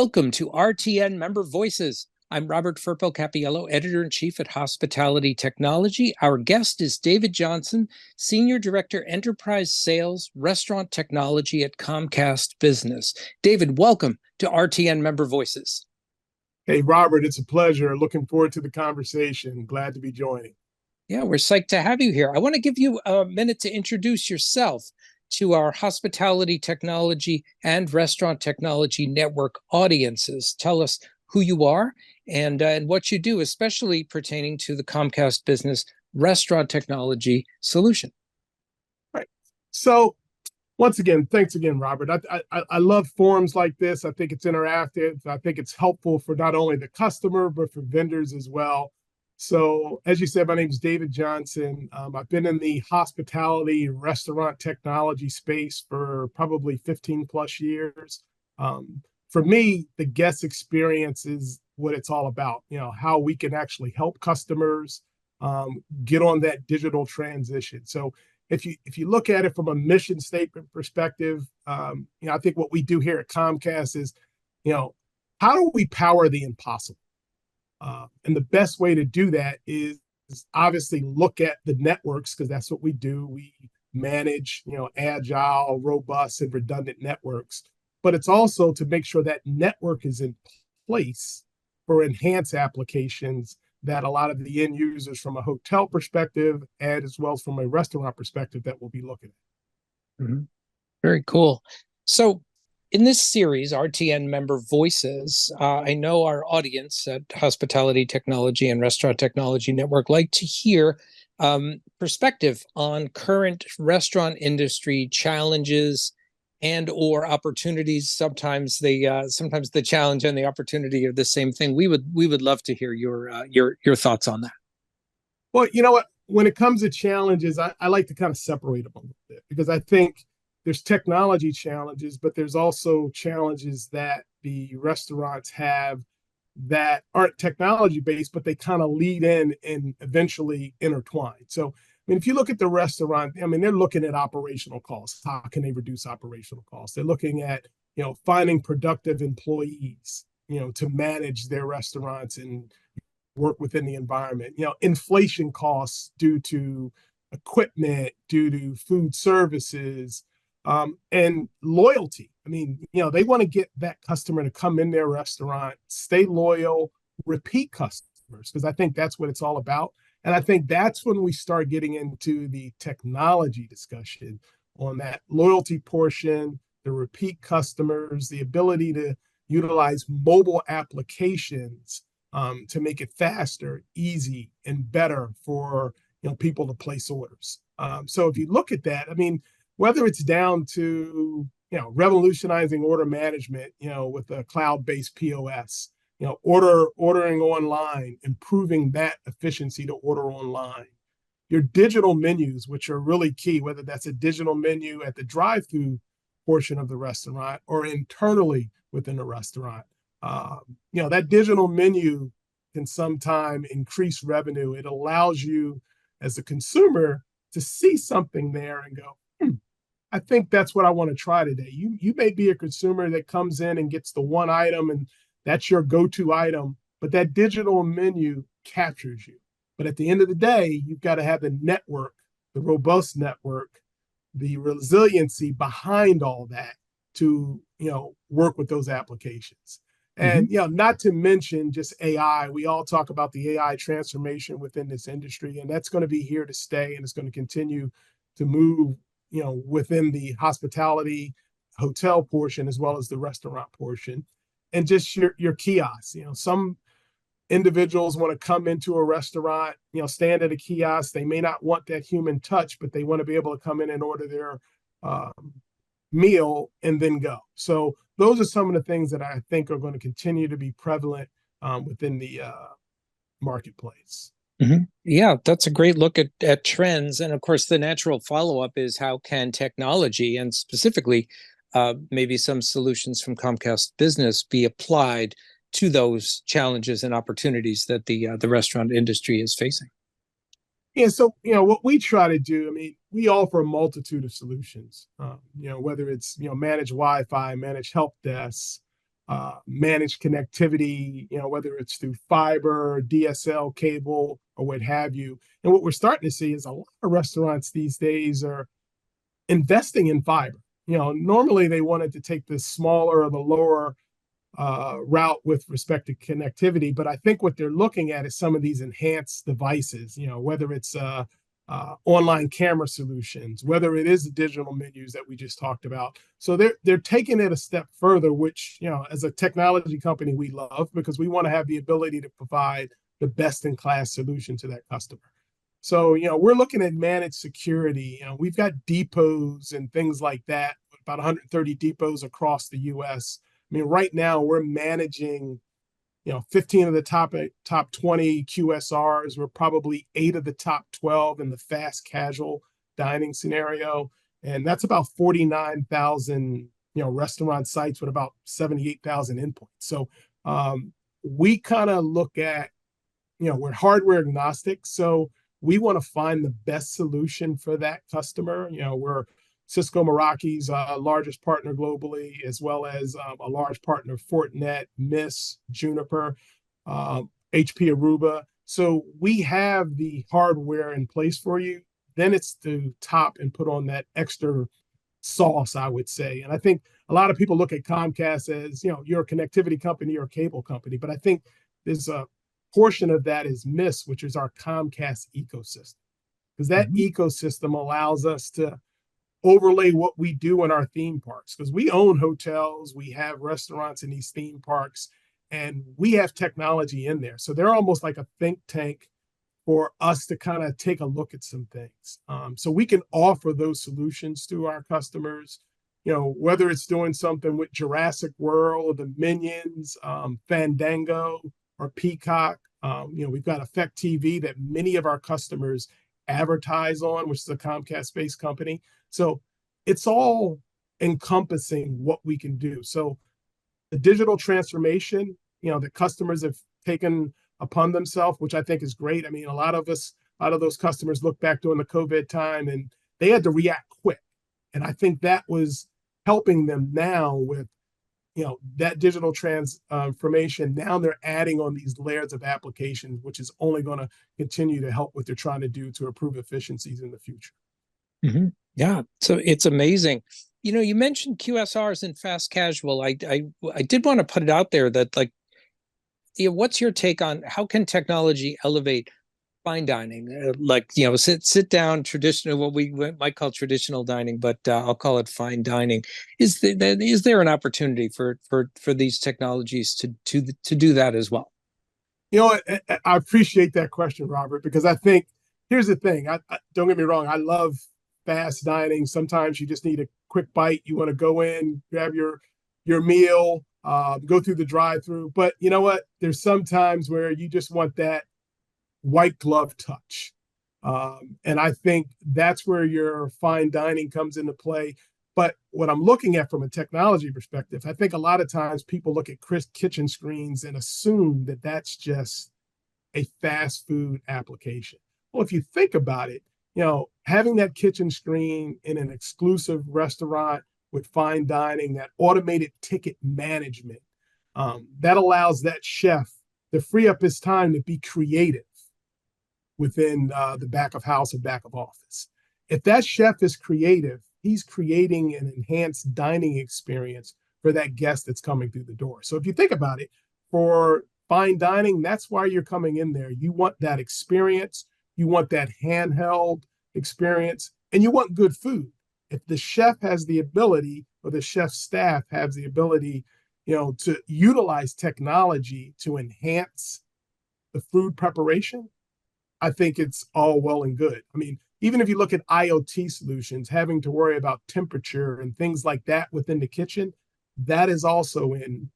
Welcome to RTN Member Voices. I'm Robert Firpo Cappiello, Editor-in-Chief at Hospitality Technology. Our guest is David Johnson, Senior Director, Enterprise Sales, Restaurant Technology at Comcast Business. David, welcome to RTN Member Voices. Hey, Robert, it's a pleasure. Looking forward to the conversation. Glad to be joining. Yeah, we're psyched to have you here. I want to give you a minute to introduce yourself to our Hospitality Technology and Restaurant Technology Network audiences. Tell us who you are and what you do, especially pertaining to the Comcast Business Restaurant Technology solution. Right. So once again, thanks again, Robert. I love forums like this. I think it's interactive. I think it's helpful for not only the customer, but for vendors as well. So as you said, my name is David Johnson. I've been in the hospitality restaurant technology space for probably 15 plus years. For me, the guest experience is what it's all about. You know, how we can actually help customers get on that digital transition. So if you look at it from a mission statement perspective, I think what we do here at Comcast is, how do we power the impossible? And the best way to do that is obviously look at the networks, because that's what we do. We manage, agile, robust, and redundant networks. But it's also to make sure that network is in place for enhanced applications that a lot of the end users from a hotel perspective and as well as from a restaurant perspective that we'll be looking at. Mm-hmm. Very cool. So in this series, RTN Member Voices, I know our audience at Hospitality Technology and Restaurant Technology Network like to hear perspective on current restaurant industry challenges and or opportunities. Sometimes the challenge and the opportunity are the same thing. We would love to hear your thoughts on that. Well, you know what? When it comes to challenges, I like to kind of separate them a little bit, because I think there's technology challenges, but there's also challenges that the restaurants have that aren't technology based, but they kind of lead in and eventually intertwine. So, if you look at the restaurant, they're looking at operational costs. How can they reduce operational costs? They're looking at, finding productive employees, to manage their restaurants and work within the environment. Inflation costs due to equipment, due to food services, and loyalty. They want to get that customer to come in their restaurant, stay loyal, repeat customers, because I think that's what it's all about. And I think that's when we start getting into the technology discussion on that loyalty portion, the repeat customers, the ability to utilize mobile applications to make it faster, easy, and better for people to place orders. So if you look at that, whether it's down to revolutionizing order management, with a cloud-based POS, ordering online, improving that efficiency to order online. Your digital menus, which are really key, whether that's a digital menu at the drive-through portion of the restaurant or internally within the restaurant. That digital menu can sometime increase revenue. It allows you as a consumer to see something there and go, I think that's what I want to try today. You may be a consumer that comes in and gets the one item and that's your go-to item, but that digital menu captures you. But at the end of the day, you've got to have the network, the robust network, the resiliency behind all that to, work with those applications. And, not to mention just AI. We all talk about the AI transformation within this industry, and that's going to be here to stay, and it's going to continue to move, within the hospitality hotel portion as well as the restaurant portion. And just your kiosks. Some individuals want to come into a restaurant, stand at a kiosk. They may not want that human touch, but they want to be able to come in and order their meal and then go. So those are some of the things that I think are going to continue to be prevalent within the marketplace. Mm-hmm. Yeah, that's a great look at trends. And of course, the natural follow-up is how can technology and specifically maybe some solutions from Comcast Business be applied to those challenges and opportunities that the restaurant industry is facing? Yeah, so what we try to do, we offer a multitude of solutions. Whether it's managed Wi-Fi, managed help desks, managed connectivity, whether it's through fiber, DSL cable, or what have you. And what we're starting to see is a lot of restaurants these days are investing in fiber. Normally they wanted to take the smaller or the lower route with respect to connectivity, but I think what they're looking at is some of these enhanced devices, whether it's online camera solutions, whether it is the digital menus that we just talked about. So they're taking it a step further, which, as a technology company, we love, because we want to have the ability to provide the best in class solution to that customer. So, we're looking at managed security. We've got depots and things like that, about 130 depots across the US. I mean, right now we're managing, 15 of the top 20 QSRs. We're probably 8 of the top 12 in the fast casual dining scenario. And that's about 49,000, restaurant sites with about 78,000 endpoints. So we kind of look at, we're hardware agnostic. So we want to find the best solution for that customer. We're Cisco Meraki's largest partner globally, as well as a large partner, Fortinet, Mist, Juniper, HP Aruba. So we have the hardware in place for you. Then it's to top and put on that extra sauce, I would say. And I think a lot of people look at Comcast as, you're a connectivity company or a cable company. But I think there's a portion of that is Mist, which is our Comcast ecosystem, because that ecosystem allows us to overlay what we do in our theme parks, because we own hotels, we have restaurants in these theme parks, and we have technology in there. So they're almost like a think tank for us to kind of take a look at some things. So we can offer those solutions to our customers, whether it's doing something with Jurassic World, the Minions, Fandango, or Peacock. We've got Effect TV that many of our customers advertise on, which is a Comcast-based company. So it's all encompassing what we can do. So the digital transformation, the customers have taken upon themselves, which I think is great. I mean, a lot of those customers look back during the COVID time and they had to react quick. And I think that was helping them now with, that digital transformation. Now they're adding on these layers of applications, which is only going to continue to help what they're trying to do to improve efficiencies in the future. Mm-hmm. Yeah, so it's amazing. You mentioned QSRs and fast casual. I did want to put it out there that, like, what's your take on how can technology elevate fine dining? Sit down, traditional, what we might call traditional dining, but I'll call it fine dining. Is there an opportunity for these technologies to do that as well? I appreciate that question, Robert, because I think here's the thing. I don't get me wrong. I love fast dining. Sometimes you just need a quick bite. You want to go in, grab your meal, go through the drive-through. But you know what? There's some times where you just want that white glove touch. And I think that's where your fine dining comes into play. But what I'm looking at from a technology perspective, I think a lot of times people look at kitchen screens and assume that that's just a fast food application. Well, if you think about it, having that kitchen screen in an exclusive restaurant with fine dining, that automated ticket management, that allows that chef to free up his time to be creative within the back of house or back of office. If that chef is creative, he's creating an enhanced dining experience for that guest that's coming through the door. So if you think about it, for fine dining, that's why you're coming in there. You want that experience, you want that handheld experience, and you want good food. If the chef has the ability, or the chef staff has the ability, to utilize technology to enhance the food preparation, I think it's all well and good. I mean, even if you look at IoT solutions, having to worry about temperature and things like that within the kitchen, that is also in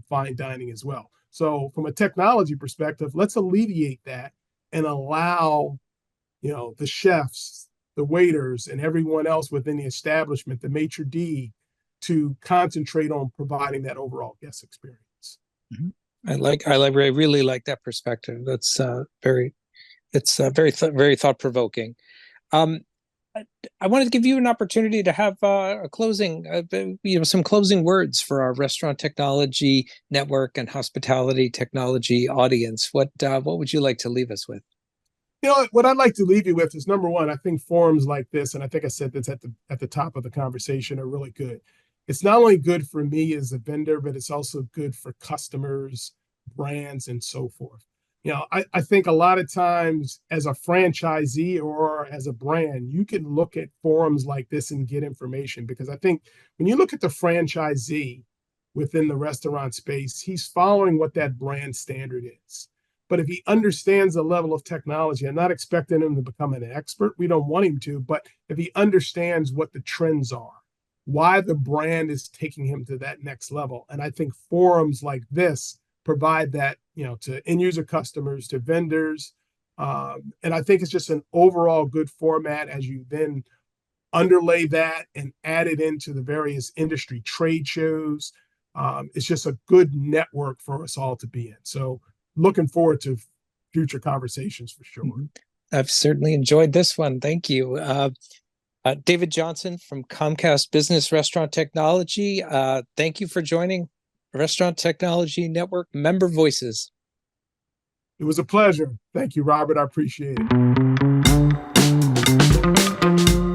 fine dining as well. So from a technology perspective, let's alleviate that and allow, the chefs, the waiters, and everyone else within the establishment, the maitre d', to concentrate on providing that overall guest experience. Mm-hmm. I really like that perspective. That's very thought provoking. I wanted to give you an opportunity to have a closing, some closing words for our Restaurant Technology Network and Hospitality Technology audience. What would you like to leave us with? What I'd like to leave you with is, number one, I think forums like this, and I think I said this at the top of the conversation, are really good. It's not only good for me as a vendor, but it's also good for customers, brands, and so forth. I think a lot of times as a franchisee or as a brand, you can look at forums like this and get information, because I think when you look at the franchisee within the restaurant space, he's following what that brand standard is. But if he understands the level of technology, I'm not expecting him to become an expert. We don't want him to, but if he understands what the trends are, why the brand is taking him to that next level. And I think forums like this provide that, to end user customers, to vendors. And I think it's just an overall good format as you then underlay that and add it into the various industry trade shows. It's just a good network for us all to be in. So looking forward to future conversations for sure. I've certainly enjoyed this one. Thank you. David Johnson from Comcast Business Restaurant Technology. Thank you for joining Restaurant Technology Network Member Voices. It was a pleasure. Thank you, Robert. I appreciate it.